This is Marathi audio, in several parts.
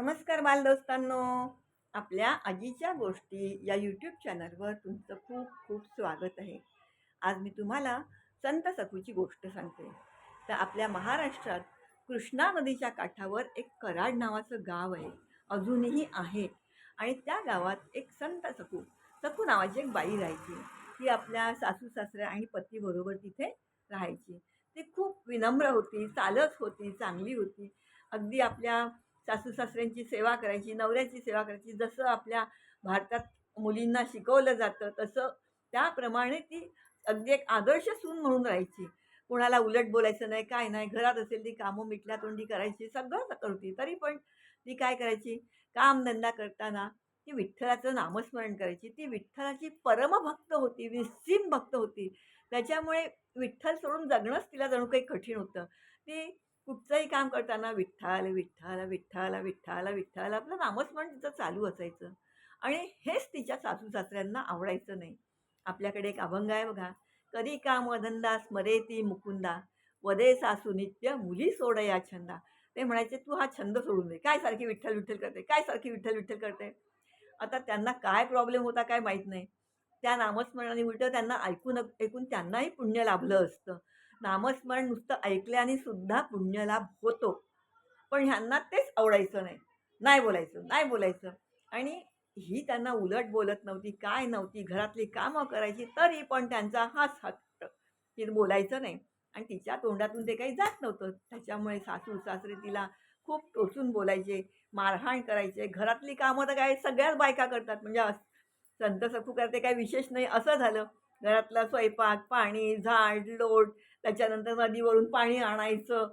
नमस्कार बालदोस्तांनो. आपल्या आजीच्या गोष्टी या यूट्यूब चॅनलवर तुमचं खूप खूप स्वागत आहे. आज मी तुम्हाला संत सखूची गोष्ट सांगते. तर आपल्या महाराष्ट्रात कृष्णा नदीच्या काठावर एक कराड नावाचं गाव आहे, अजूनही आहे. आणि त्या गावात एक संत सखू सखू नावाची एक बाई राहायची. ती आपल्या सासू सासऱ्या आणि पतीबरोबर तिथे राहायची. ती खूप विनम्र होती, चालत होती, चांगली होती. अगदी आपल्या सासू सासऱ्यांची सेवा करायची, नवऱ्याची सेवा करायची. जसं आपल्या भारतात मुलींना शिकवलं जातं तसं त्याप्रमाणे ती अगदी एक आदर्श सून म्हणून राहायची. कोणाला उलट बोलायचं नाही, काय नाही. घरात असेल ती कामं मिटल्या तोंडी करायची, सगळं करते. तरी पण ती काय करायची, कामधंदा करताना ती विठ्ठलाचं नामस्मरण करायची. ती विठ्ठलाची परमभक्त होती, निस्सीम भक्त होती. त्याच्यामुळे विठ्ठल सोडून जगणंच तिला जणू काही कठीण होतं. ती कुठचंही काम करताना विठ्ठल, विठ्ठल, विठ्ठल, विठ्ठल, विठ्ठल आपलं नामस्मरण तिचं चालू असायचं. आणि हेच तिच्या सासू-सासऱ्यांना आवडायचं नाही. आपल्याकडे एक अभंग आहे बघा, "करी कामधंदा स्मरेती मुकुंदा, वदे सासू नित्य मुली सोडया छंदा." ते म्हणायचे, "तू हा छंद सोडून दे. काय सारखी विठ्ठल, विठ्ठल करते? काय सारखी विठ्ठल, विठ्ठल करते?" आता त्यांना काय प्रॉब्लेम होता काय माहीत नाही. त्या नामस्मरणाने उलटं त्यांना ऐकून ऐकून त्यांनाही पुण्य लाभलं असतं. नामस्मरण नुसतं ऐकल्याने सुद्धा पुण्यलाभ होतो. पण ह्यांना तेच आवडायचं नाही. नाही बोलायचं, नाही बोलायचं. आणि ही त्यांना उलट बोलत नव्हती, काय नव्हती, घरातली कामं करायची, तरी पण त्यांचा हाच हट्ट, की बोलायचं नाही. आणि तिच्या तोंडातून ते काही जात नव्हतं. त्याच्यामुळे सासू-सासरे तिला खूप टोचून बोलायचे, मारहाण करायचे. घरातली कामं तर काय सगळ्याच बायका करतात. म्हणजे संत सखू करते काही विशेष नाही असं झालं. घरातला स्वयंपाक, पाणी, झाड, लोट, त्याच्यानंतर नदीवरून पाणी आणायचं,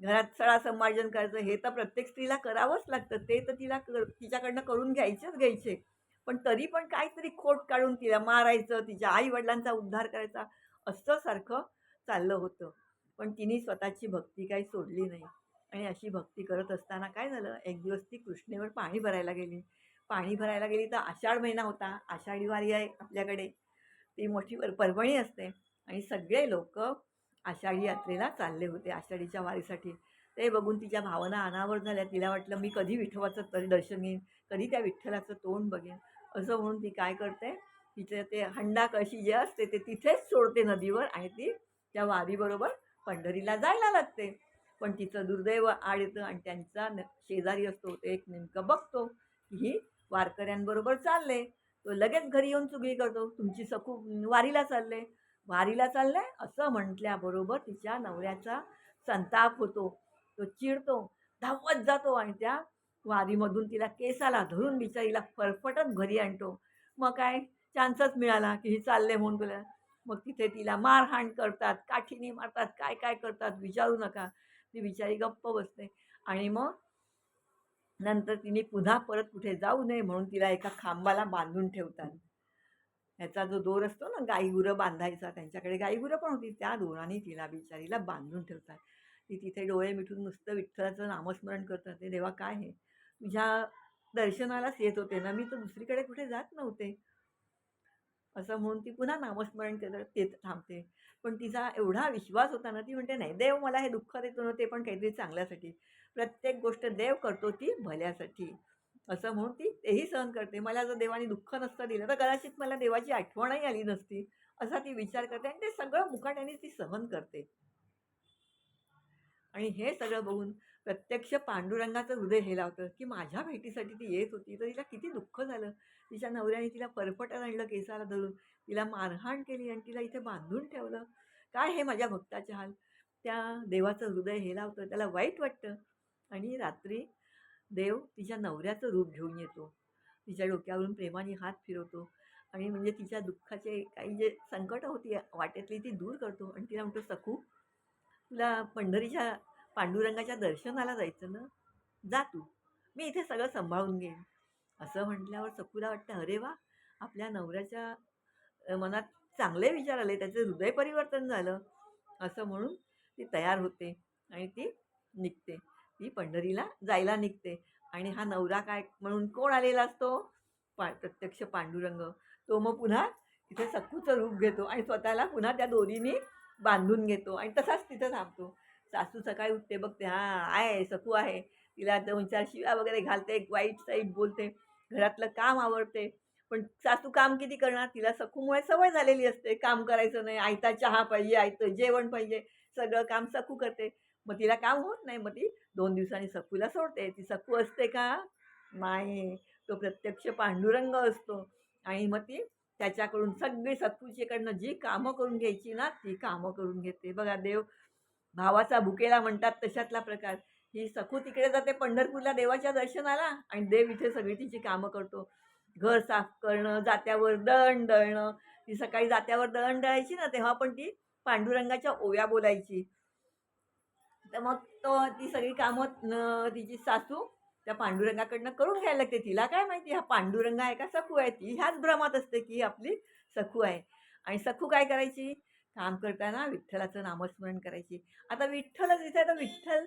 घरात सडा संमार्जन करायचं. हे तर प्रत्येक स्त्रीला करावंच लागतं. ते तर तिला तिच्याकडनं करून घ्यायचे. पण तरी पण काहीतरी खोट काढून तिला मारायचं, तिच्या आई-वडिलांचा उद्धार करायचा, असं सारखं चाललं होतं. पण तिने स्वतःची भक्ती काही सोडली नाही. आणि अशी भक्ती करत असताना काय झालं, एक दिवस ती कृष्णेवर पाणी भरायला गेली. पाणी भरायला गेली तर आषाढ महिना होता. आषाढी वारी आहे आपल्याकडे. ती मोठी परभणी असते आणि सगळे लोकं आषाढी यात्रेला चालले होते, आषाढीच्या वारीसाठी. ते बघून तिच्या भावना अनावर झाल्या. तिला वाटलं, मी कधी विठोबाचं तरी दर्शन घेईन, कधी त्या विठ्ठलाचं तोंड बघेन. असं म्हणून ती काय करते, तिचं ते हंडा कळशी जे असते ते तिथेच सोडते नदीवर आणि ती त्या वारीबरोबर पंढरीला जायला लागते. पण तिचं दुर्दैव आड येतं आणि त्यांचा शेजारी असतो ते एक नेमकं बघतो, की ही वारकऱ्यांबरोबर चालले. तो लगेच घरी येऊन चुगली करतो, तुमची सखू वारीला चालले. वारीला चाललंय असं म्हटल्याबरोबर तिच्या नवऱ्याचा संताप होतो. तो चिडतो, धावत जातो आणि त्या वारीमधून तिला केसाला धरून बिचारीला फरफटत घरी आणतो. मग काय चान्सच मिळाला, की ही चालले म्हणून तुला. मग तिथे तिला मारहाण करतात, काठीने मारतात, काय काय करतात विचारू नका. ती बिचारी गप्प बसते आणि मग नंतर तिने पुन्हा परत कुठे जाऊ नये म्हणून तिला एका खांबाला बांधून ठेवतात. ह्याचा जो दोर असतो ना, गाई-गुरं बांधायचा, त्यांच्याकडे गाई-गुरं पण होती. त्या दोराने तिला बिचारीला बांधून ठेवतात. ती तिथे डोळे मिटून नुसतं विठ्ठलाचं नामस्मरण करत राहते. देवा काय आहे? तुझ्या दर्शनालाच येत होते ना, मी तर दुसरीकडे कुठे जात नव्हते. असं म्हणून ती पुन्हा नामस्मरण करत ते थांबते. पण तिचा एवढा विश्वास होता ना, ती म्हणते, "नाही, देव मला हे दुःख देतो ना, ते पण काहीतरी चांगल्यासाठी. प्रत्येक गोष्ट देव करतो ती भल्यासाठी." असं म्हणून ती तेही सहन करते. मला जर देवाने दुःख नसतं दिलं, तर कदाचित मला देवाची आठवणही आली नसती, असा ती विचार करते आणि ते सगळं मुकाट्याने ती सहन करते. आणि हे सगळं बघून प्रत्यक्ष पांडुरंगाचं हृदय हेलावतं, की माझ्या भेटीसाठी ती येत होती, तर तिला किती दुःख झालं. तिच्या नवऱ्याने तिला फरफटत आणलं केसाला धरून, तिला मारहाण केली आणि तिला इथे बांधून ठेवलं. काय हे माझ्या भक्ताचे हाल. त्या देवाचं हृदय हेलावतं, त्याला वाईट वाटतं आणि रात्री देव तिच्या नवऱ्याचं रूप घेऊन येतो. तिच्या डोक्यावरून प्रेमाने हात फिरवतो आणि म्हणजे तिच्या दुःखाचे काही जे संकटं होती वाटेतली ती दूर करतो आणि तिला म्हणतो, "सखू, तुला पंढरीच्या पांडुरंगाच्या दर्शनाला जायचं ना, जा तू. मी इथे सगळं सांभाळून घेईन." असं म्हटल्यावर सखूला वाटतं, अरे वाह! आपल्या नवऱ्याच्या मनात चांगले विचार आले, त्याचं हृदय परिवर्तन झालं. असं म्हणून ती तयार होते आणि ती निघते. ती पंढरीला जायला निघते आणि हा नवरा काय म्हणून कोण आलेला असतो? प्रत्यक्ष पांडुरंग. तो मग पुन्हा तिथे सखूचं रूप घेतो आणि स्वतःला पुन्हा त्या दोरीने बांधून घेतो आणि तसाच तिथं थांबतो. सासू सकाळी उठते, बघते, हां, आहे सखू आहे. तिला 2-4 शिव्या वगैरे घालते, वाईट साईट बोलते, घरातलं काम आवरते. पण सासू काम किती करणार? तिला सखूमुळे सवय झालेली असते. काम करायचं नाही, आयता चहा पाहिजे, आयतं जेवण पाहिजे, सगळं काम सखू करते. मग तिला काम होत नाही. मग ती 2 दिवसांनी सखूला सोडते. ती सखू असते का? नाही. तो प्रत्यक्ष पांडुरंग असतो आणि मग ती त्याच्याकडून सगळी सखूच्याकडनं जी कामं करून घ्यायची ना, ती कामं करून घेते. बघा देव भावाचा भुकेला म्हणतात तशातला प्रकार. ही सखू तिकडे जाते पंढरपूरला देवाच्या दर्शनाला आणि देव इथे सगळी तिची कामं करतो. घर साफ करणं, जात्यावर दळण दळणं. ती सकाळी जात्यावर दळण दळायची ना, तेव्हा पण ती पांडुरंगाच्या ओव्या बोलायची. तर मग ती सगळी कामं तिची सासू त्या पांडुरंगाकडनं करून घ्यायला लागते. तिला काय माहिती हा पांडुरंग आहे का सखू आहे? ती ह्याच भ्रमात असते की ही आपली सखू आहे. आणि सखू काय करायची? काम करताना विठ्ठलाचं नामस्मरण करायची. आता विठ्ठलच इथे, तर विठ्ठल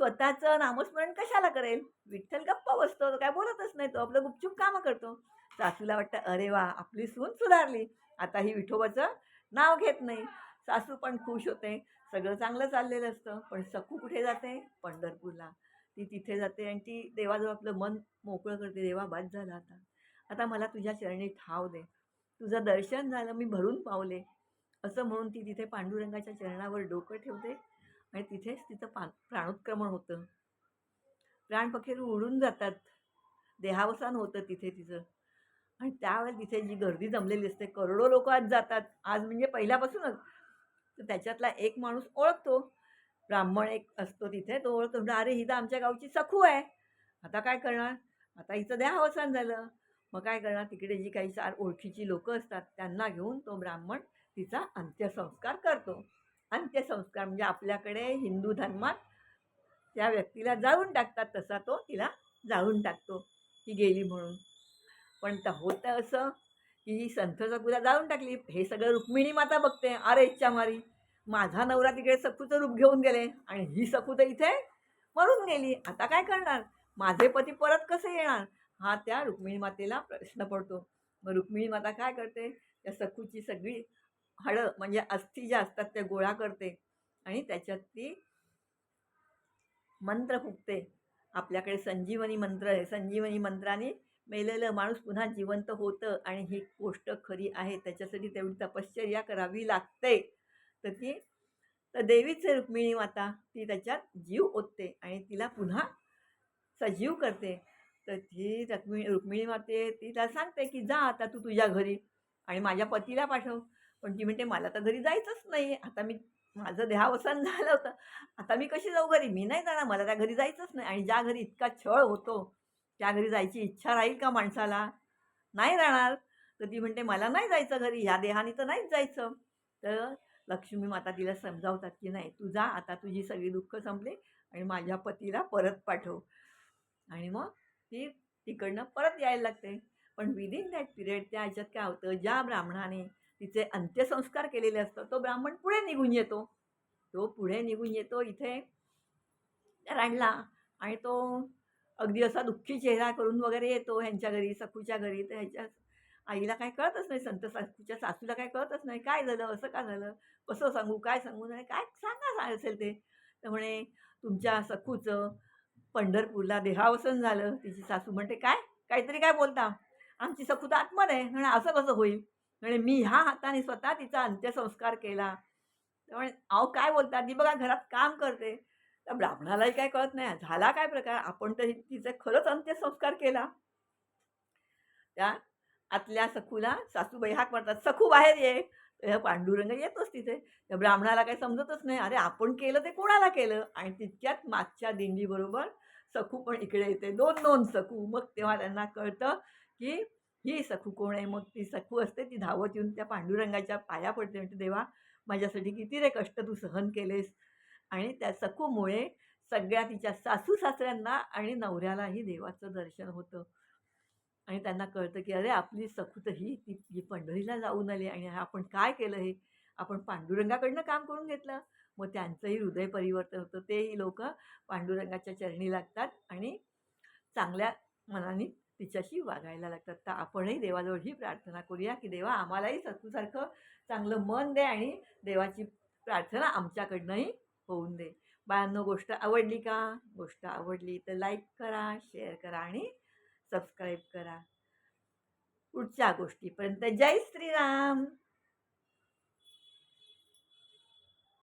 स्वतःचं नामस्मरण कशाला करेल? विठ्ठल गप्प बसतो, तो काय बोलतच नाही, तो आपलं गुपचूप कामं करतो. सासूला वाटतं अरे वा, आपली सून सुधारली, आता ही विठोबाचं नाव घेत नाही. सासू पण खुश होते, सगळं चांगलं चाललेलं असतं. पण सखू कुठे जाते? पंढरपूरला. ती तिथे जाते आणि ती देवाजवळ आपलं मन मोकळं करते. देवा बस झालं आता. आता मला तुझ्या चरणी ठाव दे. तुझं दर्शन झालं, मी भरून पावले. असं म्हणून ती तिथे पांडुरंगाच्या चरणावर डोकं ठेवते आणि तिथेच तिचं प्राणोत्क्रमण होतं. प्राणपखेरू उडून जातात. देहावसान होतं तिथे तिचं. आणि त्यावेळेला तिथे जी गर्दी जमलेली असते, करोडो लोकं आज जातात. आज म्हणजे पहिल्यापासूनच. तर त्याच्यातला एक माणूस ओळखतो. ब्राह्मण एक असतो तिथे, तो ओळखतो. म्हणतो, "अरे, ही तर आमच्या गावची सखू आहे. आता काय करणार? आता हिचं देहावसान झालं." मग काय करणार? तिकडे जी काही 4 ओळखीची लोकं असतात, त्यांना घेऊन तो ब्राह्मण तिचा अंत्यसंस्कार करतो. अंत्यसंस्कार म्हणजे आपल्याकडे हिंदू धर्मात त्या व्यक्तीला जाळून टाकतात, तसा तो तिला जाळून टाकतो, ती गेली म्हणून. पण होतं असं, की ही संत सखूला जाळून टाकली. हे सगळं रुक्मिणी माता बघते. अरे इच्छा मारी, माझा नवरा तिकडे सखूचं रूप घेऊन गेले आणि ही सखू तर इथे मरून गेली. आता काय करणार? माझे पती परत कसे येणार? हा त्या रुक्मिणी मातेला प्रश्न पडतो. मग रुक्मिणी माता काय करते? त्या सखूची सगळी हाडं म्हणजे अस्थी ज्या असतात त्या गोळा करते आणि त्याच्यात ती मंत्र फुकते. आपल्याकडे संजीवनी मंत्र आहे. संजीवनी मंत्राने मेलेलं माणूस पुन्हा जिवंत होतं आणि ही गोष्ट खरी आहे. त्याच्यासाठी तेवढी तपश्चर्या करावी लागते. तर देवीच आहे रुक्मिणी माता. ती त्याच्यात जीव ओतते आणि तिला पुन्हा सजीव करते. तर ती रुक्मिणी माते तिला सांगते, की "जा आता तू तुझ्या घरी आणि माझ्या पतीला पाठव." पण ती म्हणते, "मला तर घरी जायचंच नाही. आता माझं देहावसान झालं होतं. आता मी कशी जाऊ घरी? मी नाही जाणार. मला त्या घरी जायचंच नाही." आणि ज्या घरी इतका छळ होतो, त्या घरी जायची इच्छा राहील का माणसाला? नाही राहणार. तर ती म्हणते, "मला नाही जायचं घरी. ह्या देहाने तर नाहीच जायचं." तर लक्ष्मी माता तिला समजावतात, की "नाही, तू जा आता. तुझी सगळी दुःख संपली आणि माझ्या पतीला परत पाठव." आणि मग ती तिकडनं परत यायला लागते. पण विदिन दॅट पिरियड त्या ह्याच्यात काय होतं, ज्या ब्राह्मणाने तिचे अंत्यसंस्कार केलेले असतात, तो ब्राह्मण पुढे निघून येतो. तो पुढे निघून येतो इथे रडला आणि तो अगदी असा दुःखी चेहरा करून वगैरे येतो ह्यांच्या घरी, सखूच्या घरी. तर ह्याच्या आईला काही कळतच नाही, संत सासूच्या सासूला काही कळतच नाही. काय झालं? असं का झालं? कसं सांगू? काय सांगू? नाही काय सांगा काय असेल ते. तर म्हणे, "तुमच्या सखूचं पंढरपूरला देहावसन झालं." तिची सासू म्हणते, "काय? काहीतरी काय बोलता? आमची सखू तर आतमध्ये आहे." म्हणे, "असं कसं होईल?" म्हणे, "मी ह्या हाताने स्वतः तिचा अंत्यसंस्कार केला." तर म्हणे, "अहो काय बोलता? ती बघा घरात काम करते." त्या ब्राह्मणालाही काही कळत नाही. झाला काय प्रकार? आपण तर तिचा खरंच अंत्यसंस्कार केला. त्या आतल्या सखूला सासूबाई हाक मारतात, "सखू बाहेर ये." तर पांडुरंग येतोच तिथे. त्या ब्राह्मणाला काही समजतच नाही. अरे आपण केलं ते कोणाला केलं? आणि तितक्यात मागच्या दिंडीबरोबर सखू पण इकडे येते. 2-2 सखू. मग तेव्हा त्यांना कळतं, की ही सखू कोण आहे? मग ती सखू असते, ती धावत येऊन त्या पांडुरंगाच्या पाया पडते. म्हणते, "देवा, माझ्यासाठी किती रे कष्ट तू सहन केलेस." आणि त्या सखूमुळे सगळ्या तिच्या सासू-सासऱ्यांना आणि नवऱ्यालाही देवाचं दर्शन होतं. आणि त्यांना कळतं, की अरे आपली सखू तर जी पंढरीला जाऊन आली आणि आपण काय केलं हे? आपण पांडुरंगाकडनं काम करून घेतलं. मग त्यांचंही हृदय परिवर्तन होतं. तेही लोकं पांडुरंगाच्या चरणी लागतात आणि चांगल्या मनाने तिच्याशी वागायला लागतात. तर आपणही देवाजवळ ही प्रार्थना करूया, की देवा आम्हालाही सखूसारखं चांगलं मन दे आणि देवाची प्रार्थना आमच्याकडनंही होऊन दे. बाळांनो, गोष्ट आवडली का? गोष्ट आवडली तर लाईक करा, शेअर करा आणि सबस्क्राईब करा. पुढच्या गोष्टीपर्यंत जय श्रीराम.